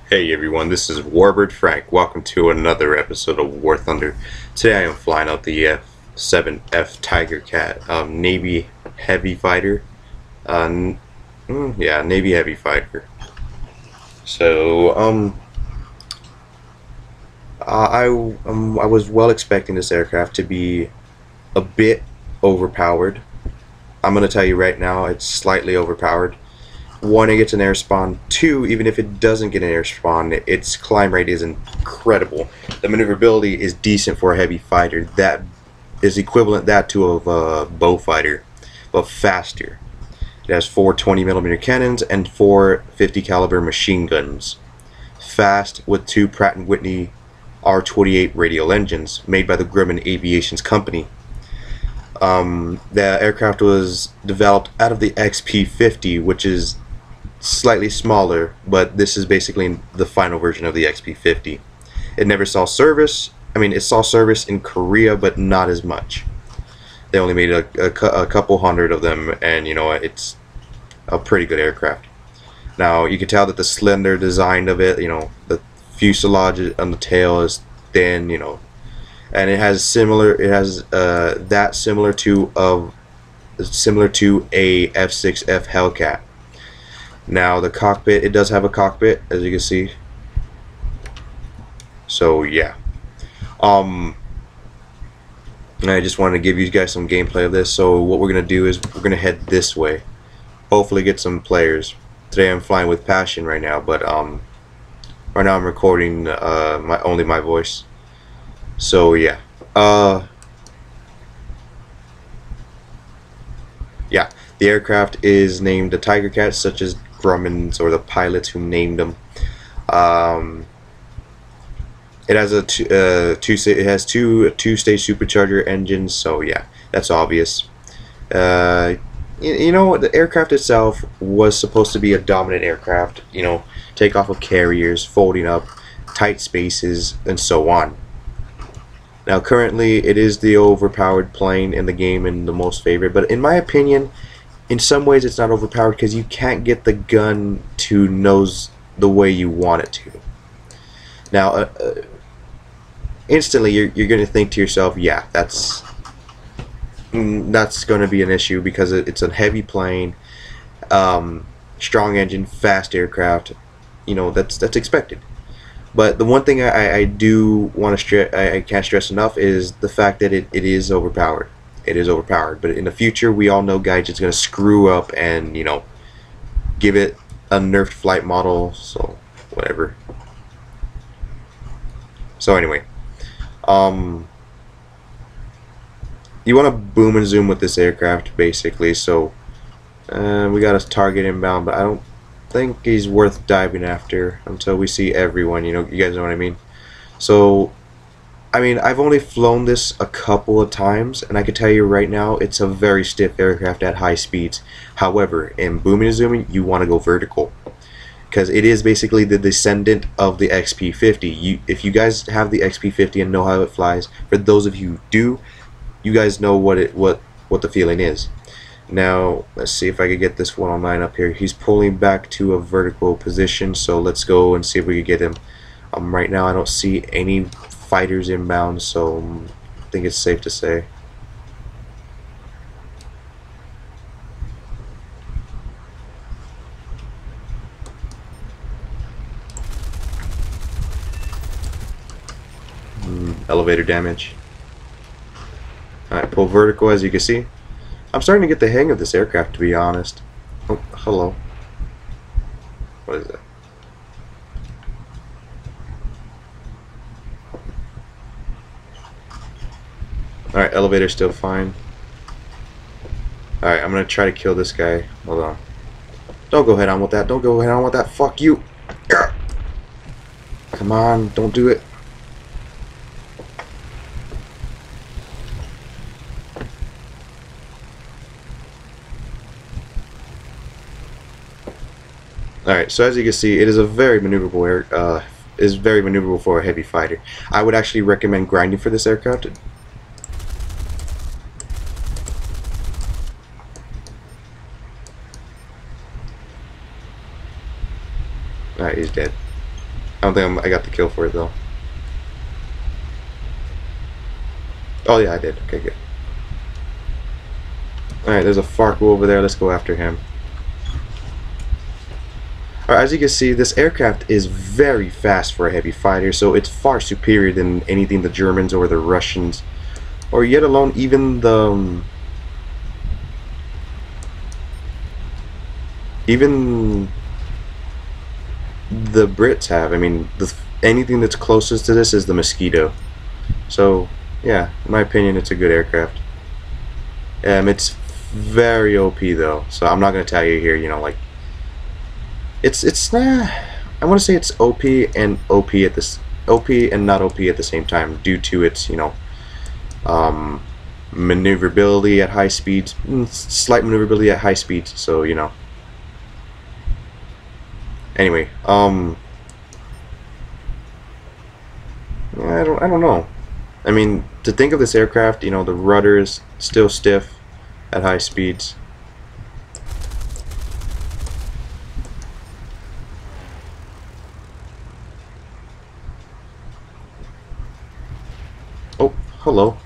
Hey everyone, this is Warbird Frank. Welcome to another episode of War Thunder. Today I am flying out the F7F Tigercat, Navy heavy fighter. Yeah, Navy heavy fighter. So, I was well expecting this aircraft to be a bit overpowered. I'm gonna tell you right now, it's slightly overpowered. One, it gets an air spawn. Two, even if it doesn't get an air spawn, its climb rate is incredible. The maneuverability is decent for a heavy fighter. That is equivalent that to of a bow fighter, but faster. It has 4 20mm cannons and 4 50 caliber machine guns. Fast with 2 Pratt & Whitney R28 radial engines made by the Grumman Aviation's company. The aircraft was developed out of the XP50, which is slightly smaller, but this is basically the final version of the XP50. It never saw service. I mean, it saw service in Korea, but not as much. They only made a couple hundred of them, and you know, it's a pretty good aircraft. Now, you can tell that the slender design of it, you know, the fuselage on the tail is thin, you know, and it has similar. It has that similar to a F6F Hellcat. Now the cockpit, it does have a cockpit, as you can see. So yeah, and I just wanted to give you guys some gameplay of this. So what we're gonna do is we're gonna head this way. Hopefully get some players. Today I'm flying with Passion right now, but right now I'm recording only my voice. So yeah, yeah, the aircraft is named the Tigercat, such as Grumman's or the pilots who named them. It has two two-stage supercharger engines, so yeah, that's obvious. You know, the aircraft itself was supposed to be a dominant aircraft. You know, take off of carriers, folding up, tight spaces, and so on. Now, currently, it is the overpowered plane in the game and the most favorite, but in my opinion, in some ways it's not overpowered because you can't get the gun to nose the way you want it to. Now, instantly you're going to think to yourself, yeah, that's going to be an issue because it's a heavy plane, strong engine, fast aircraft. You know, that's expected. But the one thing I do want to stress, I can't stress enough, is the fact that it is overpowered. It is overpowered. But in the future, we all know Gaijin's going to screw up and, you know, give it a nerfed flight model. So whatever. So anyway, you want to boom and zoom with this aircraft, basically. So we got a target inbound, but I don't think he's worth diving after until we see everyone. You know, you guys know what I mean. So I mean, I've only flown this a couple of times, and I can tell you right now, it's a very stiff aircraft at high speeds. However, in booming and zooming, you want to go vertical, because it is basically the descendant of the XP50. If you guys have the XP50 and know how it flies, for those of you who do, you guys know what the feeling is. Now, let's see if I could get this 109 up here. He's pulling back to a vertical position, so let's go and see if we can get him. Right now, I don't see any fighters inbound, so I think it's safe to say. Elevator damage. Alright, pull vertical, as you can see. I'm starting to get the hang of this aircraft, to be honest. Oh, hello. What is that? Alright, elevator's still fine. Alright, I'm gonna try to kill this guy. Hold on. Don't go head on with that. Don't go head on with that. Fuck you. Come on, don't do it. Alright, so as you can see, it is a very maneuverable is very maneuverable for a heavy fighter. I would actually recommend grinding for this aircraft. Alright, he's dead. I don't think I got the kill for it though. Oh yeah, I did. Okay, good. Alright, there's a Farco over there. Let's go after him. Alright, as you can see, this aircraft is very fast for a heavy fighter, so it's far superior than anything the Germans or the Russians, or yet alone even the Brits have. I mean, anything that's closest to this is the Mosquito. So yeah, in my opinion, it's a good aircraft. It's very OP though, so I'm not gonna tell you here, you know, like it's not. I want to say it's OP and OP at this OP and not OP at the same time due to its, you know, maneuverability at high speeds, slight maneuverability at high speeds. So you know. Anyway, I don't know. I mean, to think of this aircraft, you know, the rudder is still stiff at high speeds. Oh, hello.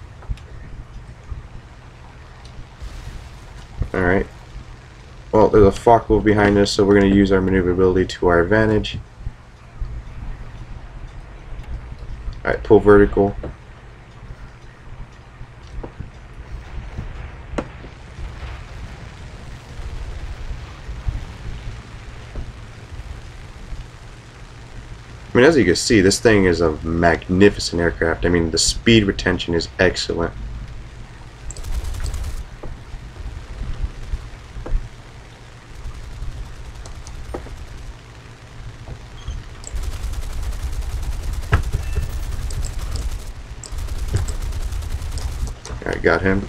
Alright. Well, there's a Farco behind us, so we're going to use our maneuverability to our advantage. Alright, pull vertical. I mean, as you can see, this thing is a magnificent aircraft. I mean, the speed retention is excellent. Alright, got him.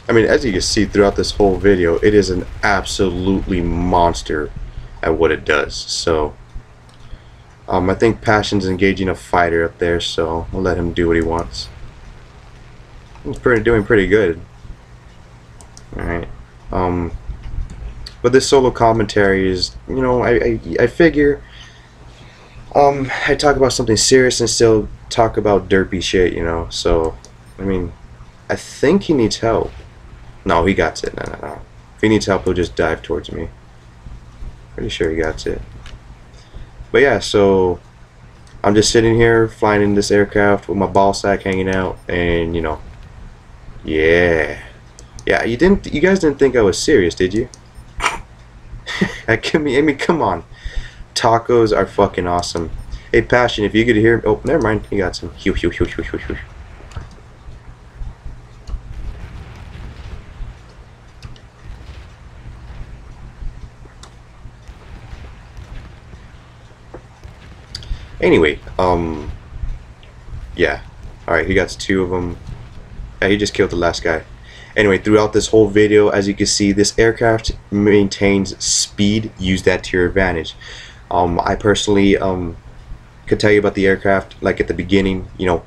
I mean, as you can see throughout this whole video, it is an absolutely monster at what it does. So, I think Passion's engaging a fighter up there, so we'll let him do what he wants. He's doing pretty good. Alright. But this solo commentary is, you know, I figure, I talk about something serious and still talk about derpy shit, you know. So, I mean, I think he needs help. No, he got it. No. If he needs help, he'll just dive towards me. Pretty sure he got it. But yeah, so I'm just sitting here flying in this aircraft with my ball sack hanging out, and you know, yeah. You guys didn't think I was serious, did you? I mean, come on. Tacos are fucking awesome. Hey, Passion, if you could hear. Oh, never mind. He got some. Hew. Anyway, yeah. Alright, he got two of them. Yeah, he just killed the last guy. Anyway, throughout this whole video, as you can see, this aircraft maintains speed. Use that to your advantage. I personally could tell you about the aircraft, like at the beginning, you know,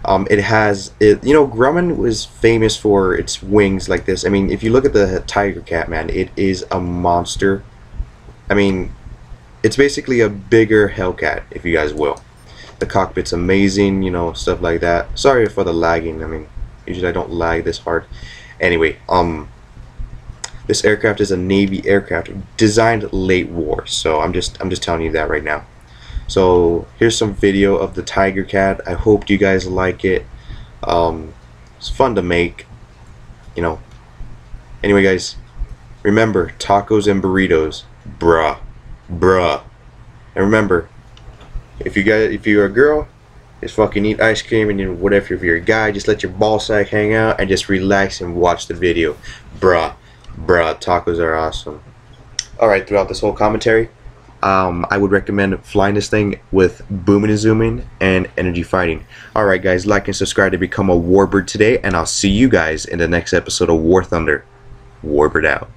you know, Grumman was famous for its wings like this. I mean, if you look at the Tigercat, man, it is a monster. I mean, it's basically a bigger Hellcat, if you guys will. The cockpit's amazing, you know, stuff like that. Sorry for the lagging. I mean, usually I don't lag this hard. Anyway, this aircraft is a Navy aircraft designed late war. So I'm just telling you that right now. So here's some video of the Tigercat. I hope you guys like it. It's fun to make, you know. Anyway, guys, remember, tacos and burritos, bruh. And remember, if you're a girl, just fucking eat ice cream, and you know, whatever. If you're a guy, just let your ball sack hang out and just relax and watch the video. Bruh, tacos are awesome. Alright, throughout this whole commentary, I would recommend flying this thing with booming and zooming and energy fighting. Alright guys, like and subscribe to become a warbird today, and I'll see you guys in the next episode of War Thunder. Warbird out.